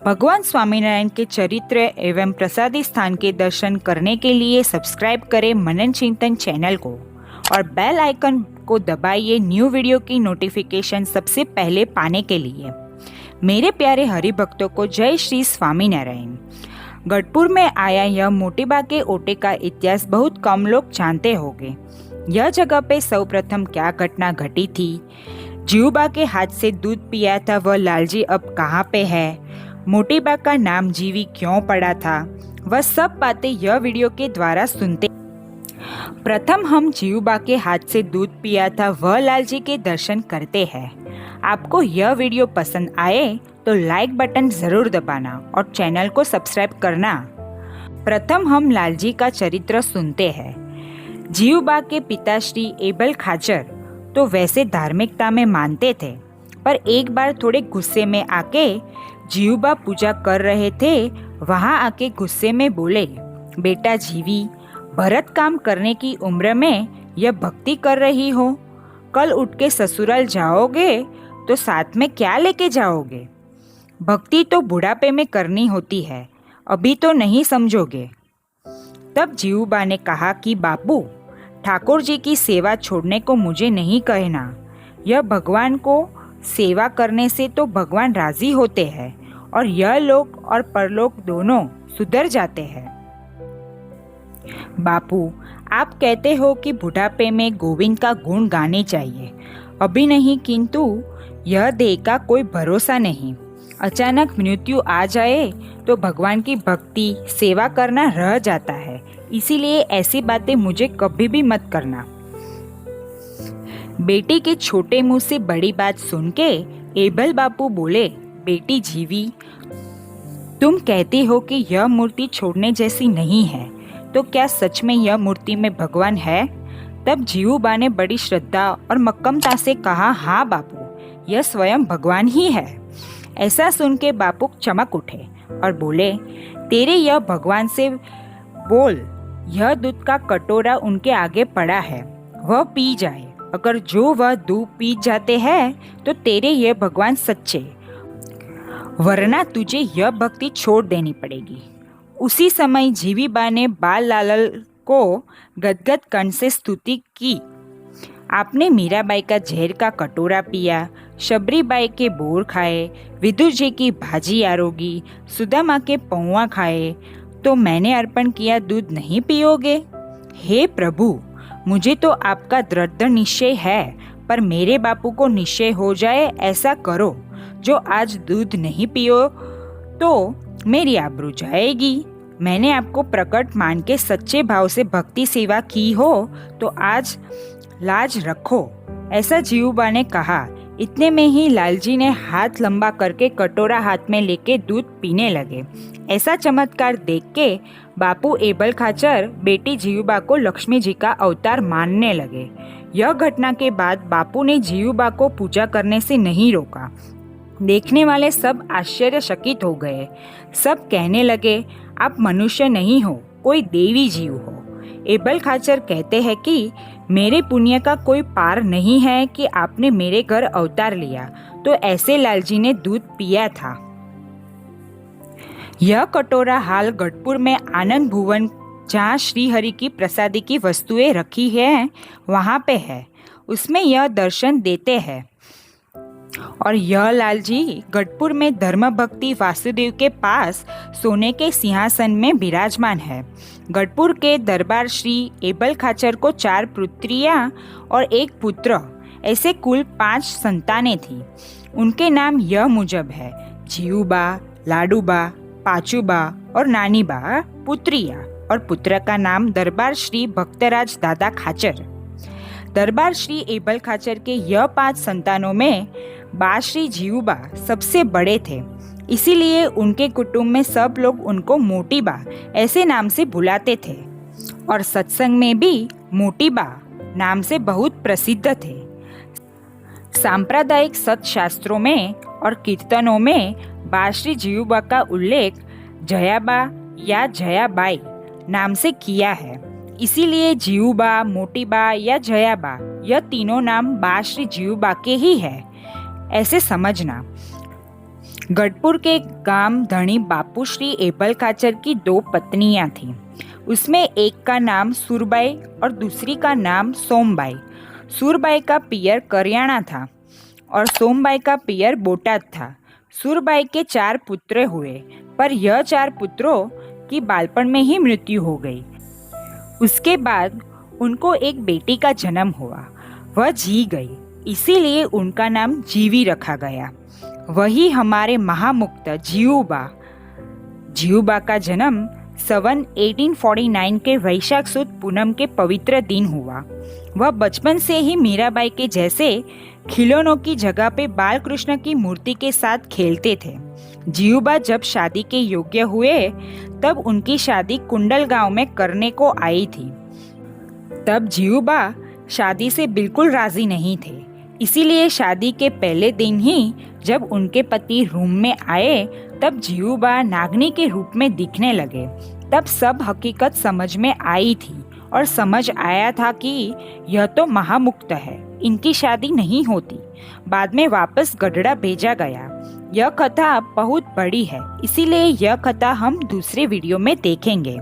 भगवान स्वामीनारायण के चरित्र एवं प्रसादी स्थान के दर्शन करने के लिए सब्सक्राइब करें मनन चिंतन चैनल को और बेल आइकन को दबाइए न्यू वीडियो की नोटिफिकेशन सबसे पहले पाने के लिए। मेरे प्यारे हरि भक्तों को जय श्री स्वामीनारायण। गढ़पुर में आया यह मोटीबा के ओटे का इतिहास बहुत कम लोग जानते होंगे। यह जगह पे सर्वप्रथम क्या घटना घटी थी, जीवबा के हाथ से दूध पिया था वह लालजी अब कहाँ पे है, मोटीबा का नाम जीवी क्यों पड़ा था, वह सब बातें यह वीडियो के द्वारा सुनते। प्रथम हम जीवबा के हाथ से दूध पिया था वह लालजी के दर्शन करते हैं। आपको यह वीडियो पसंद आए तो लाइक बटन जरूर दबाना और चैनल को सब्सक्राइब करना। प्रथम हम लालजी का चरित्र सुनते हैं। जीवबा के पिताश्री एबल खाचर तो वैसे धार्मिकता में मानते थे, पर एक बार थोड़े गुस्से में आके जीवबा पूजा कर रहे थे, वहां आके गुस्से में बोले, बेटा जीवी, भरत काम करने की उम्र में यह भक्ति कर रही हो, कल उठ के ससुराल जाओगे तो साथ में क्या लेके जाओगे? भक्ति तो बुढ़ापे में करनी होती है, अभी तो नहीं समझोगे। तब जीवबा ने कहा कि बापू, ठाकुर जी की सेवा छोड़ने को मुझे नहीं कहना। यह भगवान को सेवा करने से तो भगवान राजी होते हैं और यह लोक और परलोक दोनों सुधर जाते हैं। बापू, आप कहते हो कि बुढ़ापे में गोविंद का गुण गाने चाहिए, अभी नहीं, किंतु यह देह का कोई भरोसा नहीं। अचानक मृत्यु आ जाए तो भगवान की भक्ति सेवा करना रह जाता है, इसीलिए ऐसी बातें मुझे कभी भी मत करना। बेटी के छोटे मुंह से बड़ी बात सुन के एबल बापू बोले, बेटी जीवी, तुम कहती हो कि यह मूर्ति छोड़ने जैसी नहीं है, तो क्या सच में यह मूर्ति में भगवान है? तब जीवबा ने बड़ी श्रद्धा और मक्कमता से कहा, हाँ बापू, यह स्वयं भगवान ही है। ऐसा सुन के बापू चमक उठे और बोले, तेरे यह भगवान से बोल, यह दूध का कटोरा उनके आगे पड़ा है, वह पी जाए। अगर जो वह दूध पी जाते हैं तो तेरे यह भगवान सच्चे, वरना तुझे यह भक्ति छोड़ देनी पड़ेगी। उसी समय जीवीबा ने बाल लाल को गदगद कंठ से स्तुति की, आपने मीराबाई का जहर का कटोरा पिया, शबरीबाई के बोर खाए, विदुर जी की भाजी आरोगी, सुदामा के पौवा खाए, तो मैंने अर्पण किया दूध नहीं पियोगे? हे प्रभु, मुझे तो आपका दृढ़ निश्चय है, पर मेरे बापू को निश्चय हो जाए ऐसा करो। जो आज दूध नहीं पियो तो मेरी आबरू जाएगी। मैंने आपको प्रकट मान के सच्चे भाव से भक्ति सेवा की हो तो आज लाज रखो, ऐसा जीवबा ने कहा। इतने में ही लालजी ने हाथ लंबा करके कटोरा हाथ में लेके दूध पीने लगे। ऐसा चमत्कार देख के बापू एबल खाचर बेटी जीवबा को लक्ष्मी जी का अवतार मानने लगे। यह घटना के बाद बापू ने जीवबा को पूजा करने से नहीं रोका। देखने वाले सब आश्चर्यचकित हो गए। सब कहने लगे, आप मनुष्य नहीं हो, कोई देवी जीव हो। एबल खाचर कहते हैं कि मेरे पुण्य का कोई पार नहीं है कि आपने मेरे घर अवतार लिया, तो ऐसे लालजी ने दूध पिया था। यह कटोरा हाल गढ़पुर में आनंद भुवन, जहाँ श्री हरि की प्रसादी की वस्तुएं रखी हैं, वहाँ पे है। उसमें यह दर्शन देते हैं। और यह लालजी गढ़पुर में धर्म भक्ति वासुदेव के पास सोने के सिंहासन में विराजमान है। गढ़पुर के दरबार श्री एबल खाचर को 4 पुत्रियां और 1 पुत्र, ऐसे कुल 5 संतानें थी। उनके नाम यह मुजब है, जीवबा, लाडूबा, पाचूबा और नानीबा पुत्रिया, और पुत्र का नाम दरबार श्री भक्तराज दादा खाचर। दरबार श्री एबल खाचर के यह 5 संतानों में बाश्री जीवबा सबसे बड़े थे, इसीलिए उनके कुटुंब में सब लोग उनको मोटीबा ऐसे नाम से बुलाते थे और सत्संग में भी मोटीबा नाम से बहुत प्रसिद्ध थे। सांप्रदायिक सत्शास्त्रों में और कीर्तनों में बाश्री जीवबा का उल्लेख जयाबा या जयाबाई नाम से किया है, इसीलिए जीवबा, मोटीबा या जयाबा यह तीनों नाम बाश्री जीवबा के ही है, ऐसे समझना। गढ़पुर के गांव धनी बापू श्री एबल खाचर की 2 पत्नियां थीं। उसमें एक का नाम सुरबाई और दूसरी का नाम सोमबाई। सुरबाई का पियर करियाना था और सोमबाई का पियर बोटाद था। सुरबाई के 4 पुत्र हुए, पर यह 4 पुत्रों की बालपन में ही मृत्यु हो गई। उसके बाद उनको एक बेटी का जन्म हुआ। वह जी गई, इसीलिए उनका नाम जीवी रखा गया। वही हमारे महामुक्त जीवुबा। जीवुबा का जन्म सन 1849 के वैशाख सुद पूनम के पवित्र दिन हुआ। वह बचपन से ही मीराबाई के जैसे खिलौनों की जगह पे बाल कृष्ण की मूर्ति के साथ खेलते थे। जीवुबा जब शादी के योग्य हुए तब उनकी शादी कुंडल गांव में करने को आई थी। तब जीवुबा शादी से बिल्कुल राजी नहीं थे, इसीलिए शादी के पहले दिन ही जब उनके पति रूम में आए तब जीवुबा नागनी के रूप में दिखने लगे। तब सब हकीकत समझ में आई थी और समझ आया था कि यह तो महामुक्त है, इनकी शादी नहीं होती। बाद में वापस गढ़ड़ा भेजा गया। यह कथा बहुत बड़ी है, इसीलिए यह कथा हम दूसरे वीडियो में देखेंगे।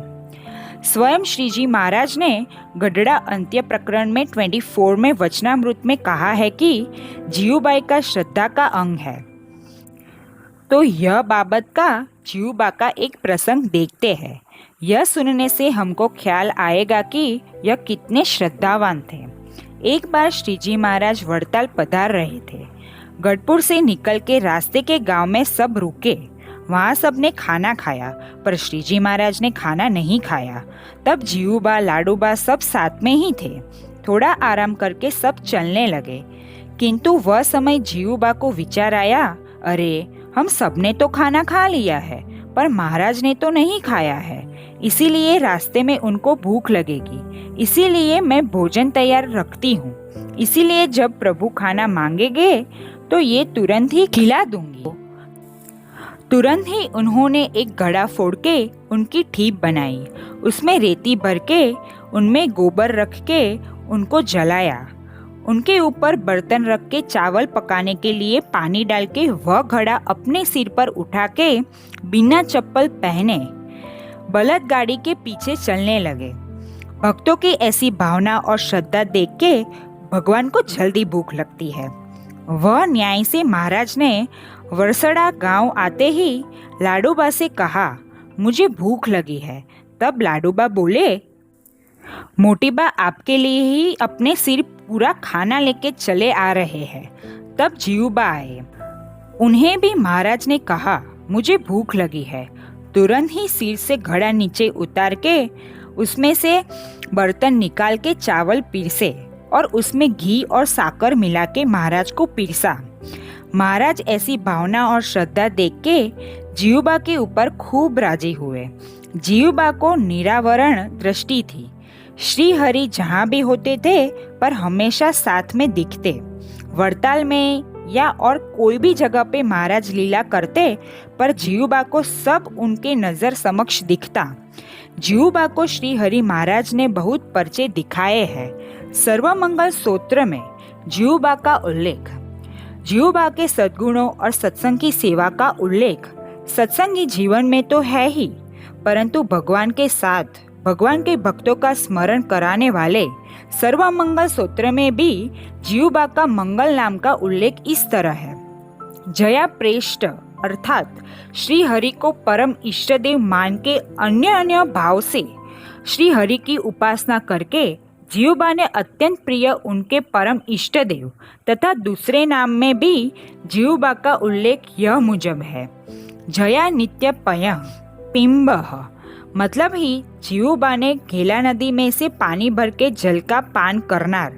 स्वयं श्रीजी महाराज ने गढ़ड़ा अंत्य प्रकरण में 24 में वचनामृत में कहा है कि जीवुबाई का श्रद्धा का अंग है। तो यह बाबत का जीवुबा का एक प्रसंग देखते हैं। यह सुनने से हमको ख्याल आएगा कि यह कितने श्रद्धावान थे। एक बार श्रीजी महाराज वड़ताल पधार रहे थे। गढ़पुर से निकल के रास्ते के गांव में सब रुके। वहाँ सबने खाना खाया, पर श्रीजी महाराज ने खाना नहीं खाया। तब जीवुबा लाडूबा सब साथ में ही थे। थोड़ा आराम करके सब चलने लगे, किंतु वह समय जीवुबा को विचार आया, अरे हम सबने तो खाना खा लिया है, पर महाराज ने तो नहीं खाया है, इसीलिए रास्ते में उनको भूख लगेगी, इसीलिए मैं भोजन तैयार रखती हूँ। इसीलिए जब प्रभु खाना मांगेंगे तो ये तुरंत ही खिला दूंगी। तुरंत ही उन्होंने एक घड़ा फोड़ के उनकी ठीप बनाई, उसमें रेती भर के उनमें गोबर रख के उनको जलाया। उनके ऊपर बर्तन रख के चावल पकाने के लिए पानी डाल के वह घड़ा अपने सिर पर उठा के बिना चप्पल पहने बलद गाड़ी के पीछे चलने लगे। भक्तों की ऐसी भावना और श्रद्धा देख के भगवान को जल्दी भूख लगती है। वह न्याय से महाराज ने वरसड़ा गांव आते ही लाडूबा से कहा, मुझे भूख लगी है। तब लाडूबा बोले, मोटीबा आपके लिए ही अपने सिर पूरा खाना लेके चले आ रहे हैं। तब जीवुबा आए। उन्हें भी महाराज ने कहा, मुझे भूख लगी है। तुरंत ही सिर से घड़ा नीचे उतार के उसमें से बर्तन निकाल के चावल पीसे और उसमें घी और साकर मिला के महाराज को पीसा। महाराज ऐसी भावना और श्रद्धा देख के जीवुबा के ऊपर खूब राजी हुए। जीवुबा को निरावरण दृष्टि थी। श्री हरि जहाँ भी होते थे पर हमेशा साथ में दिखते। वड़ताल में या और कोई भी जगह पे महाराज लीला करते पर जीवुबा को सब उनके नजर समक्ष दिखता। जीवुबा को श्री हरि महाराज ने बहुत परिचय दिखाए हैं। सर्वमंगल स्तोत्र में जीवुबा का उल्लेख, जीवुबा के सद्गुणों और सत्संग की सेवा का उल्लेख सत्संगी जीवन में तो है ही, परंतु भगवान के साथ भगवान के भक्तों का स्मरण कराने वाले सर्वमंगल स्तोत्र में भी जीवुबा का मंगल नाम का उल्लेख इस तरह है। जया प्रेष्ठ अर्थात श्री हरि को परम इष्ट देव मान के अन्य भाव से श्री हरि की उपासना करके जीवुबा ने अत्यंत प्रिय उनके परम इष्ट देव तथा दूसरे नाम में भी जीवुबा का उल्लेख यह मुजब है, जया नित्य पय पिंब, मतलब ही जीवुबा ने घेला नदी में से पानी भर के जल का पान करनार।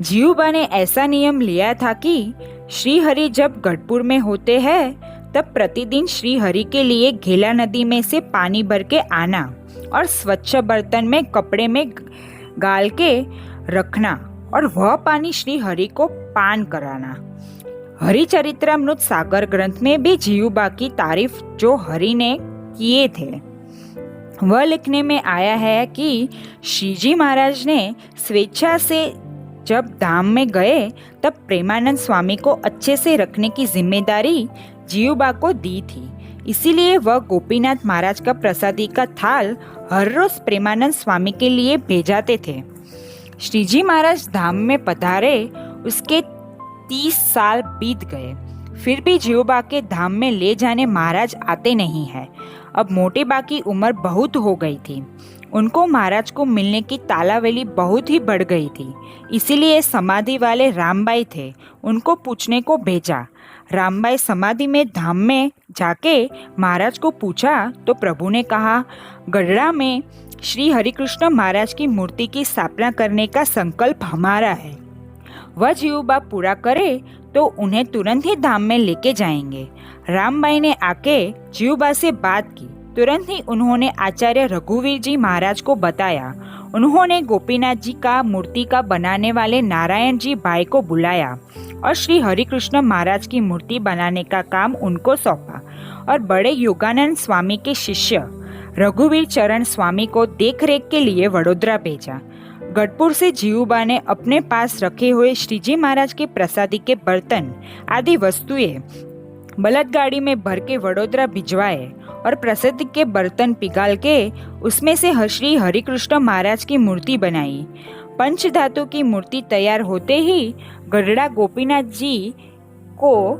जीवुबा ने ऐसा नियम लिया था कि श्री हरि जब गढ़पुर में होते हैं तब प्रतिदिन श्री हरि के लिए घेला नदी में से पानी भर के आना और स्वच्छ बर्तन में कपड़े में गाल के रखना और वह पानी श्री हरि को पान कराना। हरिचरित्रामृत सागर ग्रंथ में भी जीवुबा की तारीफ जो हरि ने किए थे वह लिखने में आया है कि श्रीजी महाराज ने स्वेच्छा से जब धाम में गए तब प्रेमानंद स्वामी को अच्छे से रखने की जिम्मेदारी जीवबा को दी थी। इसीलिए वह गोपीनाथ महाराज का प्रसादी का थाल हर रोज प्रेमानंद स्वामी के लिए भेजाते थे। श्रीजी महाराज धाम में पधारे उसके 30 साल बीत गए, फिर भी जीवबा के धाम में ले जाने महाराज आते नहीं है। अब मोटे बा की उम्र बहुत हो गई थी। उनको महाराज को मिलने की तालावेली बहुत ही बढ़ गई थी। इसीलिए समाधि वाले रामबाई थे, उनको पूछने को भेजा। रामबाई समाधि में धाम में जाके महाराज को पूछा तो प्रभु ने कहा, गढ़ड़ा में श्री हरिकृष्ण महाराज की मूर्ति की स्थापना करने का संकल्प हमारा है। वह जीवबा पूरा करे तो उन्हें तुरंत ही धाम में लेके जाएंगे। रामबाई ने आके जीवबा से बात की। तुरंत ही उन्होंने आचार्य रघुवीर जी महाराज को बताया। उन्होंने गोपीनाथ जी का मूर्ति का बनाने वाले नारायण जी भाई को बुलाया और श्री हरिकृष्ण महाराज की मूर्ति बनाने का काम उनको सौंपा और बड़े योगानंद स्वामी के शिष्य रघुवीर चरण स्वामी को देखरेख के लिए वडोदरा भेजा। गढ़पुर से जीवबा ने अपने पास रखे हुए श्रीजी महाराज के प्रसादी के बर्तन आदि वस्तुएं बलदगाड़ी में भर के वडोदरा भिजवाए और प्रसादी के बर्तन पिघाल के उसमें से श्री हरिकृष्ण महाराज की मूर्ति बनाई। पंचधातु की मूर्ति तैयार होते ही गढ़ड़ा गोपीनाथ जी को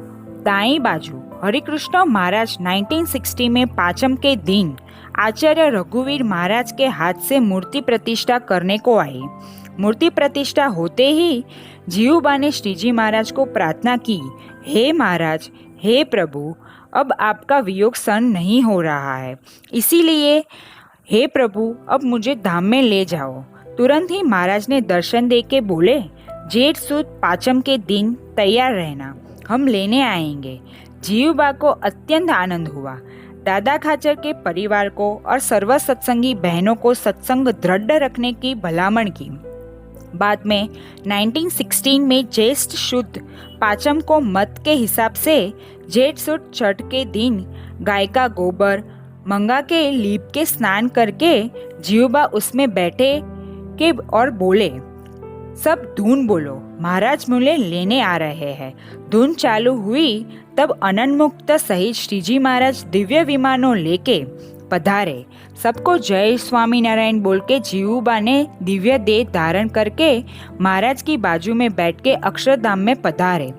दाईं बाजू हरिकृष्ण महाराज 1960 में पाचम के दिन आचार्य रघुवीर महाराज के हाथ से मूर्ति प्रतिष्ठा करने को आई। मूर्ति प्रतिष्ठा होते ही जीवबा ने श्रीजी महाराज को प्रार्थना की, हे महाराज, हे प्रभु, अब आपका वियोग सहन नहीं हो रहा है, इसीलिए हे प्रभु अब मुझे धाम में ले जाओ। तुरंत ही महाराज ने दर्शन दे के बोले, जेठ सुद पाचम के दिन तैयार रहना, हम लेने आएंगे। जीवबा को अत्यंत आनंद हुआ। दादा खाचर के परिवार को और सर्व सत्संगी बहनों को सत्संग दृढ़ रखने की भलामण की। बाद में 1916 में ज्येष्ठ शुद्ध पाचम को मत के हिसाब से जेठ सुद छठ के दिन गाय का गोबर मंगा के लीप के स्नान करके जीवबा उसमें बैठे के और बोले, सब धुन बोलो, महाराज मुझे लेने आ रहे हैं। धुन चालू हुई तब अनंत मुक्त सहित श्रीजी महाराज दिव्य विमानों लेके पधारे। सबको जय स्वामी नारायण बोल के जीवबा ने दिव्य देह धारण करके महाराज की बाजू में बैठ के अक्षरधाम में पधारे।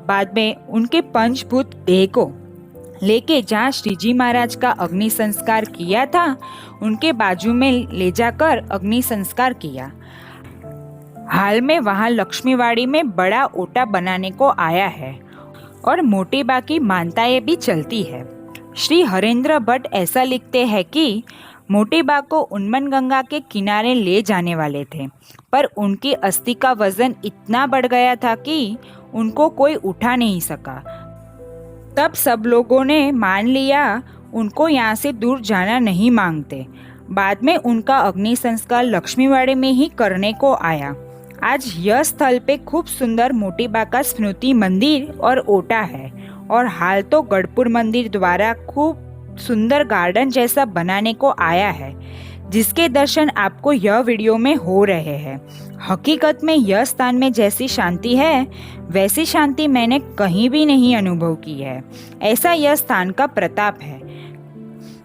बाद में उनके पंचभूत देह को लेके जहाँ श्रीजी महाराज का अग्नि संस्कार किया था उनके बाजू में ले जाकर अग्नि संस्कार किया। हाल में वहाँ लक्ष्मीवाड़ी में बड़ा ओटा बनाने को आया है और मोटी बा की मान्यताएं भी चलती है। श्री हरेंद्र भट्ट ऐसा लिखते हैं कि मोटी बा को उन्मन गंगा के किनारे ले जाने वाले थे, पर उनकी अस्थि का वजन इतना बढ़ गया था कि उनको कोई उठा नहीं सका। तब सब लोगों ने मान लिया उनको यहाँ से दूर जाना नहीं मांगते। बाद में उनका अग्नि संस्कार लक्ष्मीवाड़ी में ही करने को आया। आज यह स्थल पे खूब सुंदर मोटी बा का स्मृति मंदिर और ओटा है और हाल तो गढ़पुर मंदिर द्वारा खूब सुंदर गार्डन जैसा बनाने को आया है, जिसके दर्शन आपको यह वीडियो में हो रहे हैं। हकीकत में यह स्थान में जैसी शांति है वैसी शांति मैंने कहीं भी नहीं अनुभव की है। ऐसा यह स्थान का प्रताप है।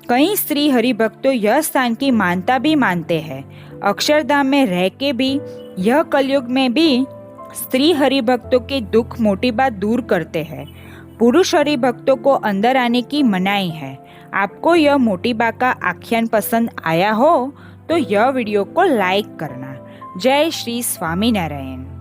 कई स्त्री हरिभक्तों यह स्थान की मान्यता भी मानते हैं। अक्षरधाम में रह के भी यह कलयुग में भी स्त्री हरिभक्तों के दुख मोटी बात दूर करते हैं। पुरुष हरिभक्तों को अंदर आने की मनाही है। आपको यह मोटी बा का आख्यान पसंद आया हो तो यह वीडियो को लाइक करना। जय श्री स्वामी नारायण।